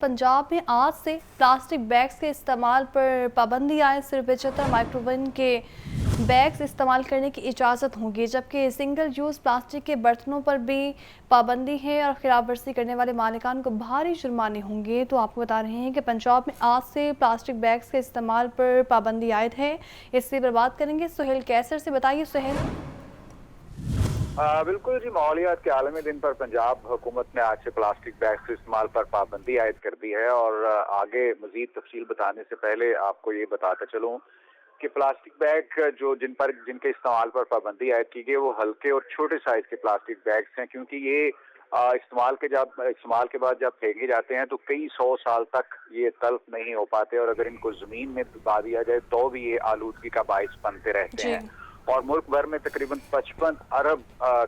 पंजाब में आज से प्लास्टिक बैग्स के इस्तेमाल पर पाबंदी आए। सिर्फ 75 माइक्रोवन के बैग्स इस्तेमाल करने की इजाज़त होगी, जबकि सिंगल यूज़ प्लास्टिक के बर्तनों पर भी पाबंदी है और खिलाफ वर्जी करने वाले मालिकान को भारी जुर्माने होंगे। तो आपको बता रहे हैं कि पंजाब में आज से प्लास्टिक बैग्स के इस्तेमाल पर पाबंदी आयद है। इससे पर बात करेंगे सुहेल कैसर से। बताइए सुहेल। बिल्कुल जी, माहौलियात के आलमी दिन पर पंजाब हुकूमत ने आज से प्लास्टिक बैग के इस्तेमाल पर पाबंदी आयद कर दी है। और आगे मजीद तफसील बताने से पहले आपको ये बताता चलूं कि प्लास्टिक बैग जिनके इस्तेमाल पर पाबंदी आयद की गई वो हल्के और छोटे साइज के प्लास्टिक बैग्स हैं, क्योंकि ये इस्तेमाल के बाद जब फेंके जाते हैं तो कई 100 साल तक ये तल्फ नहीं हो पाते, और अगर इनको जमीन में दबा दिया जाए तो भी ये आलूदगी का बाइस बनते रहते हैं। और मुल्क भर में तकरीबन 55 अरब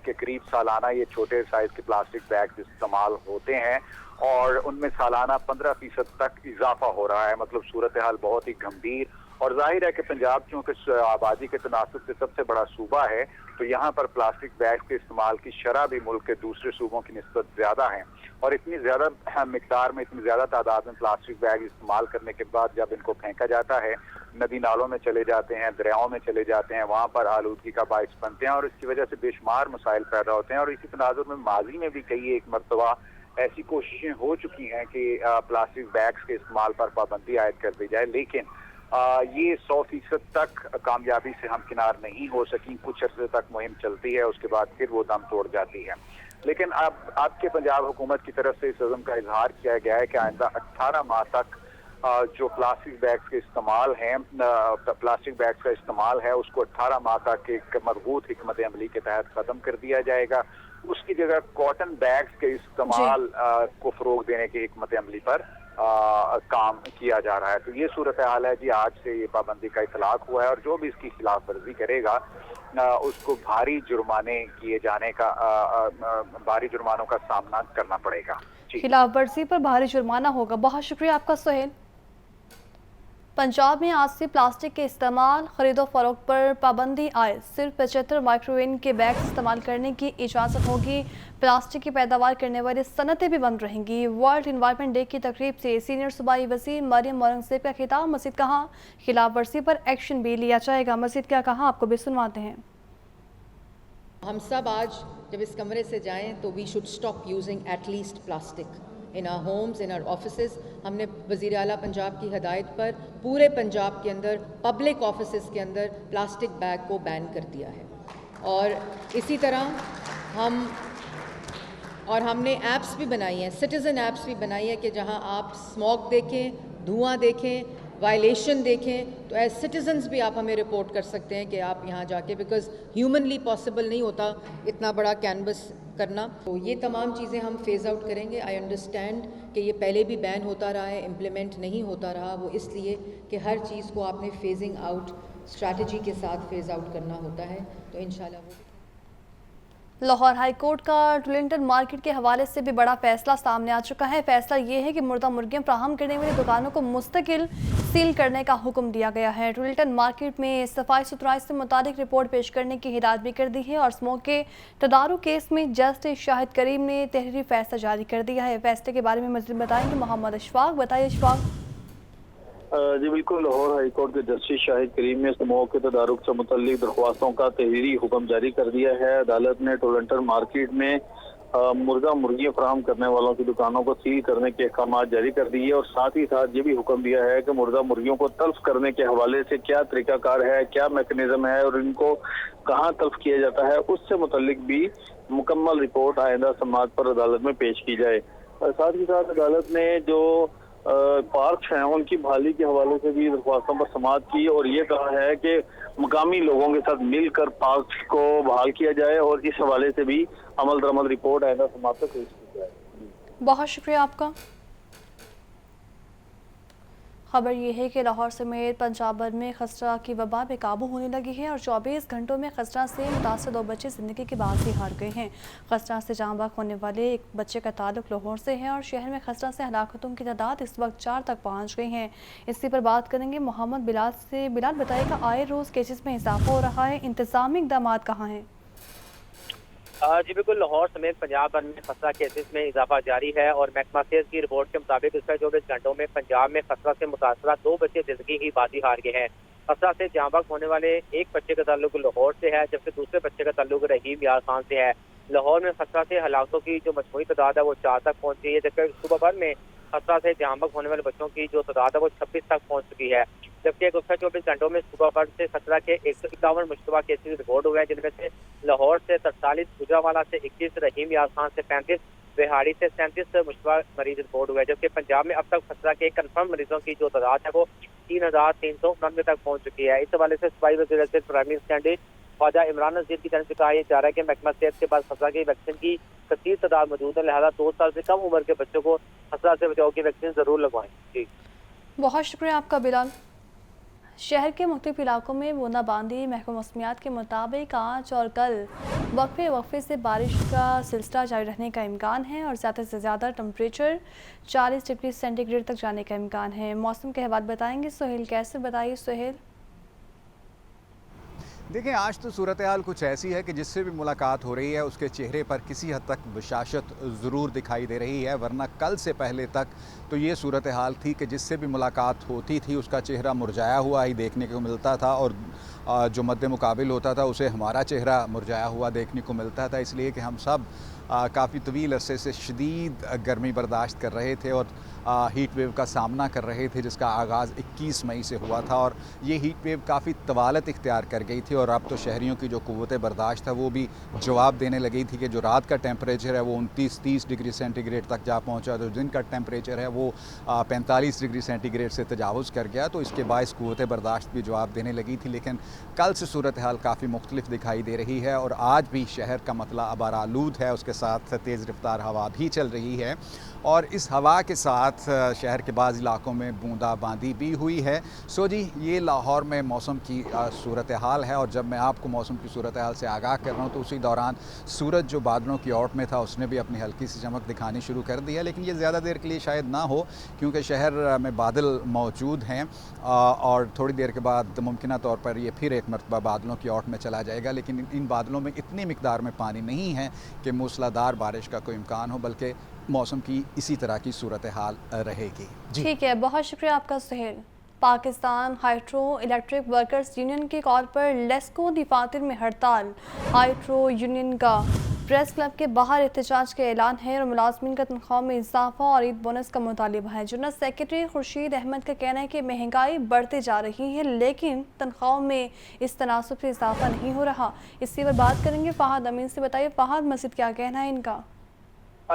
के करीब सालाना ये छोटे साइज के प्लास्टिक बैग इस्तेमाल होते हैं, और उनमें सालाना 15% तक इजाफा हो रहा है। मतलब सूरत हाल बहुत ही गंभीर। और जाहिर है कि पंजाब चूँकि आबादी के तनासब से सबसे बड़ा सूबा है, तो यहाँ पर प्लास्टिक बैग के इस्तेमाल की शरह भी मुल्क के दूसरे सूबों की निस्बत ज्यादा है। और इतनी ज्यादा मिकदार में, इतनी ज्यादा तादाद में प्लास्टिक बैग इस्तेमाल करने के बाद जब इनको फेंका जाता है, नदी नालों में चले जाते हैं, दरियाओं में चले जाते हैं, वहाँ पर आलूदगी का बाइस बनते हैं और इसकी वजह से बेशुमार मसाइल पैदा होते हैं। और इसी तनाजुर में माजी में भी कई एक मरतबा ऐसी कोशिशें हो चुकी हैं कि प्लास्टिक बैग्स के इस्तेमाल पर पाबंदी आयद कर दी जाए, लेकिन ये 100% तक कामयाबी से हमकिनार नहीं हो सकी। कुछ अर्से तक मुहिम चलती है, उसके बाद फिर वो दम तोड़ जाती है। लेकिन अब आपके पंजाब हुकूमत की तरफ से इस अज़म का इजहार किया गया है कि आइंदा 18 माह तक जो प्लास्टिक बैग्स के इस्तेमाल हैं, प्लास्टिक बैग्स का इस्तेमाल है, उसको 18 माह तक एक मजबूत हिकमत अमली के तहत खत्म कर दिया जाएगा। उसकी जगह कॉटन बैग्स के इस्तेमाल को फरोग देने की हिकमत अमली पर काम किया जा रहा है। तो ये सूरत हाल है जी। आज से ये पाबंदी का इतलाक हुआ है और जो भी इसकी खिलाफ वर्जी करेगा उसको भारी जुर्मानों का सामना करना पड़ेगा। खिलाफ वर्जी पर भारी जुर्माना होगा। बहुत शुक्रिया आपका सुहेल। पंजाब में आज से प्लास्टिक के इस्तेमाल, खरीदो फरोख्त पर पाबंदी आए। सिर्फ 75 माइक्रोवेव के बैग इस्तेमाल करने की इजाज़त होगी। प्लास्टिक की पैदावार करने वाली सनतें भी बंद रहेंगी। वर्ल्ड इन्वायरमेंट डे की तकरीब से सीनियर सूबाई वज़ीर मरियम औरंगज़ेब का खिताब। मज़ीद कहा, खिलाफ वर्जी पर एक्शन भी लिया जाएगा। मज़ीद क्या कहा, आपको भी सुनवाते हैं। हम सब आज जब इस कमरे से जाएं तो we should stop using at least plastic in our homes, in our offices. हमने वज़ीर आला पंजाब की हिदायत पर पूरे पंजाब के अंदर पब्लिक ऑफिसेज के अंदर प्लास्टिक बैग को बैन कर दिया है। और इसी तरह हमने ऐप्स भी बनाई हैं, सिटीज़न ऐप्स भी बनाई है कि जहां आप स्मॉग देखें, धुआं देखें, वायलेशन देखें, तो एज सिटीजन्स भी आप हमें रिपोर्ट कर सकते हैं कि आप यहाँ जाके, बिकॉज ह्यूमनली पॉसिबल नहीं होता इतना बड़ा कैनवस करना। तो ये तमाम चीज़ें हम फेज़ आउट करेंगे। आई अंडरस्टैंड कि ये पहले भी बैन होता रहा है, इम्प्लीमेंट नहीं होता रहा, वो इसलिए कि हर चीज़ को आपने फेजिंग आउट स्ट्रैटेजी के साथ फेज़ आउट करना होता है। तो इंशाल्लाह वो लाहौर हाई कोर्ट का टुलिंगटन मार्केट के हवाले से भी बड़ा फैसला सामने आ चुका है। फैसला ये है कि मुर्दा मुर्गियां फराहम करने वाली दुकानों को मुस्तकिल सील करने का हुक्म दिया गया है। टुलिंगटन मार्केट में सफाई सुथराई से मुताबिक रिपोर्ट पेश करने की हिदायत भी कर दी है। और स्मोक के तदारुक केस में जस्टिस शाहिद करीम ने तहरीरी फैसला जारी कर दिया है। फैसले के बारे में मज़ीद बताएंगे मोहम्मद अशफाक। बताइए अशफाक। जी बिल्कुल, लाहौर हाई कोर्ट के जस्टिस शाहिद करीम ने स्मोक के तदारुक से मुतल्लिक दरख्वास्तों का तहरीरी हुक्म जारी कर दिया है। अदालत ने टोलंटन मार्केट में मुर्गा मुर्गियां फराहम करने वालों की दुकानों को सील करने के अहकाम जारी कर दिए और साथ ही साथ ये भी हुक्म दिया है कि मुर्गा मुर्गियों को तल्फ करने के हवाले से क्या तरीकाकार है, क्या मैकेनिज्म है और इनको कहाँ तल्फ किया जाता है, उससे मुतल्लिक भी मुकम्मल रिपोर्ट आइंदा समाअत पर अदालत में पेश की जाए। और साथ ही साथ अदालत ने जो पार्क हैं उनकी बहाली के हवाले से भी दरख्वास्तों पर समाअत की और ये कहा है कि मकामी लोगों के साथ मिलकर पार्क को बहाल किया जाए और इस हवाले से भी अमल दरअमल रिपोर्ट आइंदा समाअत पर पेश की जाए। बहुत शुक्रिया आपका। खबर यह है कि लाहौर समेत पंजाब भर में खसरा की वबा पे काबू होने लगी है और 24 घंटों में खसरा से मुतासर 2 बच्चे ज़िंदगी की बाजी हार गए हैं। खसरा से जाँ बाग होने वाले एक बच्चे का ताल्लुक लाहौर से है और शहर में खसरा से हलाकतों की तादाद इस वक्त 4 तक पहुँच गई हैं। इसी पर बात करेंगे मोहम्मद बिलाल से। बिलाल, बताइएगा, आए रोज़ केसेस में इजाफा हो रहा है, इंतजामी इक़दाम कहाँ हैं? جی بالکل، لاہور سمیت پنجاب بھر میں خسرہ کیسز میں اضافہ جاری ہے اور محکمہ صحت کی رپورٹ کے مطابق گزشتہ 24 گھنٹوں میں پنجاب میں خسرہ سے متاثرہ 2 بچے زندگی کی بازی ہار گئے ہیں۔ خسرہ سے جاں بحق ہونے والے ایک بچے کا تعلق لاہور سے ہے، جبکہ دوسرے بچے کا تعلق رحیم یار خان سے ہے۔ لاہور میں خسرہ سے ہلاکتوں کی جو مجموعی تعداد ہے وہ 4 تک پہنچ گئی ہے، جبکہ صوبہ بھر میں خسرہ سے جاں بحق ہونے والے بچوں کی جو تعداد ہے وہ 26 تک پہنچ چکی ہے، جبکہ گزشتہ 24 گھنٹوں میں صوبہ بھر سے خسرہ کے 151 مشتبہ کیسز ریکارڈ ہوئے ہیں، جن میں سے لاہور سے 43، گجرانوالہ سے 21، رحیم یار خان سے 35، بہاڑی سے 37 مشتبہ مریض رپورٹ ہوئے، جبکہ پنجاب میں اب تک خسرہ کے کنفرم مریضوں کی جو تعداد ہے وہ 3399 تک پہنچ چکی ہے۔ اس حوالے سے صوبائی وزیر صحت پرائمری سیکنڈری خواجہ عمران نذیر کی جانب سے کہا یہ جا رہا ہے کہ محکمہ صحت کے بعد خسرہ کی ویکسین کی کثیر تعداد موجود ہے، لہٰذا 2 سال سے کم عمر کے بچوں کو خسرہ سے بچاؤ کی ویکسین ضرور لگوائیں۔ جی بہت شکریہ آپ کا بلال۔ شہر کے مختلف علاقوں میں بوندا باندی، محکمہ موسمیات کے مطابق آج اور کل وقفے سے بارش کا سلسلہ جاری رہنے کا امکان ہے اور زیادہ سے زیادہ ٹمپریچر 40 ڈگری سینٹی گریڈ تک جانے کا امکان ہے۔ موسم کے حوالات بتائیں گے سہیل کیسر، بتائیے سہیل۔ دیکھیں، آج تو صورتحال کچھ ایسی ہے کہ جس سے بھی ملاقات ہو رہی ہے اس کے چہرے پر کسی حد تک بشاشت ضرور دکھائی دے رہی ہے، ورنہ کل سے پہلے تک تو یہ صورتحال تھی کہ جس سے بھی ملاقات ہوتی تھی اس کا چہرہ مرجھایا ہوا ہی دیکھنے کو ملتا تھا، اور جو مد مقابل ہوتا تھا اسے ہمارا چہرہ مرجھایا ہوا دیکھنے کو ملتا تھا، اس لیے کہ ہم سب کافی طویل عرصے سے شدید گرمی برداشت کر رہے تھے اور ہیٹ ویو کا سامنا کر رہے تھے، جس کا آغاز 21 مئی سے ہوا تھا، اور یہ ہیٹ ویو کافی طوالت اختیار کر گئی تھی، اور اب تو شہریوں کی جو قوت برداشت ہے وہ بھی جواب دینے لگی تھی کہ جو رات کا ٹیمپریچر ہے وہ 29-30 ڈگری سینٹی گریڈ تک جا پہنچا، تو دن کا ٹیمپریچر ہے وہ 45 ڈگری سینٹی گریڈ سے تجاوز کر گیا، تو اس کے باعث قوت برداشت بھی جواب دینے لگی تھی۔ لیکن کل سے صورتحال کافی مختلف دکھائی دے رہی ہے، اور آج بھی شہر کا مطلع آبار آلود ہے، اس کے ساتھ تیز رفتار ہوا بھی چل رہی ہے، اور اس ہوا کے ساتھ شہر کے بعض علاقوں میں بوندا باندی بھی ہوئی ہے۔ سو جی، یہ لاہور میں موسم کی صورتحال ہے، اور جب میں آپ کو موسم کی صورتحال سے آگاہ کر رہا ہوں تو اسی دوران سورج جو بادلوں کی اوٹ میں تھا اس نے بھی اپنی ہلکی سی چمک دکھانی شروع کر دی ہے، لیکن یہ زیادہ دیر کے لیے شاید نہ ہو، کیونکہ شہر میں بادل موجود ہیں، اور تھوڑی دیر کے بعد ممکنہ طور پر یہ پھر ایک مرتبہ بادلوں کی اوٹ میں چلا جائے گا، لیکن ان بادلوں میں اتنی مقدار میں پانی نہیں ہے کہ موسلادھار بارش کا کوئی امکان ہو، بلکہ موسم کی اسی طرح کی صورتحال رہے گی۔ ٹھیک ہے، بہت شکریہ آپ کا Sohail. Pakistan hydro electric workers union کی کال پر لیسکو دفاتر میں ہڑتال۔ ہائیڈرو یونین کا پریس کلب کے باہر احتجاج کا اعلان ہے اور ملازمین کا تنخواہ میں اضافہ اور عید بونس کا مطالبہ ہے۔ جنرل سیکرٹری خورشید احمد کا کہنا ہے کہ مہنگائی بڑھتے جا رہی ہے، لیکن تنخواہوں میں اس تناسب سے اضافہ نہیں ہو رہا۔ اسی پر بات کریں گے فہد امین سے۔ بتائیے فہد، مزید کیا کہنا ہے ان کا؟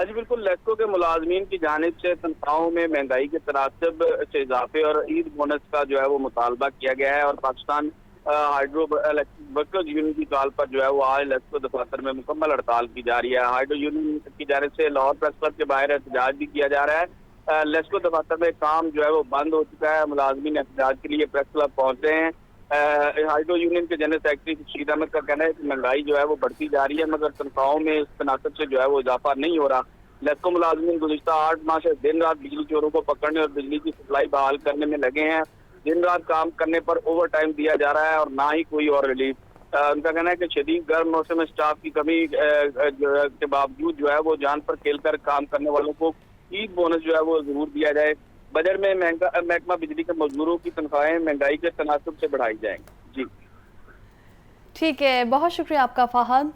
جی بالکل، لیسکو کے ملازمین کی جانب سے تنخواہوں میں مہنگائی کے تناسب سے اضافے اور عید بونس کا جو ہے وہ مطالبہ کیا گیا ہے، اور پاکستان ہائیڈرو ورکرز یونین کی کال پر جو ہے وہ آج لیسکو دفاتر میں مکمل ہڑتال کی جا رہی ہے۔ ہائیڈرو یونین کی جانب سے لاہور پریس کلب کے باہر احتجاج بھی کیا جا رہا ہے۔ لیسکو دفاتر میں کام جو ہے وہ بند ہو چکا ہے، ملازمین احتجاج کے لیے پریس کلب پہنچے ہیں۔ ہائیڈرو یونین کے جنرل سیکرٹری خورشید احمد کا کہنا ہے کہ مہنگائی جو ہے وہ بڑھتی جا رہی ہے، مگر تنخواہوں میں اس تناسب سے جو ہے وہ اضافہ نہیں ہو رہا۔ لیسکو ملازمین گزشتہ 8 ماہ سے دن رات بجلی چوروں کو پکڑنے اور بجلی کی سپلائی بحال کرنے میں لگے ہیں۔ دن رات کام کرنے پر اوور ٹائم دیا جا رہا ہے اور نہ ہی کوئی اور ریلیف۔ ان کا کہنا ہے کہ شدید گرم موسم میں سٹاف کی کمی کے باوجود جو ہے وہ جان پر کھیل کر کام کرنے والوں کو عید بونس جو ہے وہ ضرور دیا جائے۔ بجٹ میں محکمہ بجلی کے مزدوروں کی تنخواہیں مہنگائی کے تناسب سے بڑھائی جائیں گی۔ جی ٹھیک ہے، بہت شکریہ آپ کا فہد۔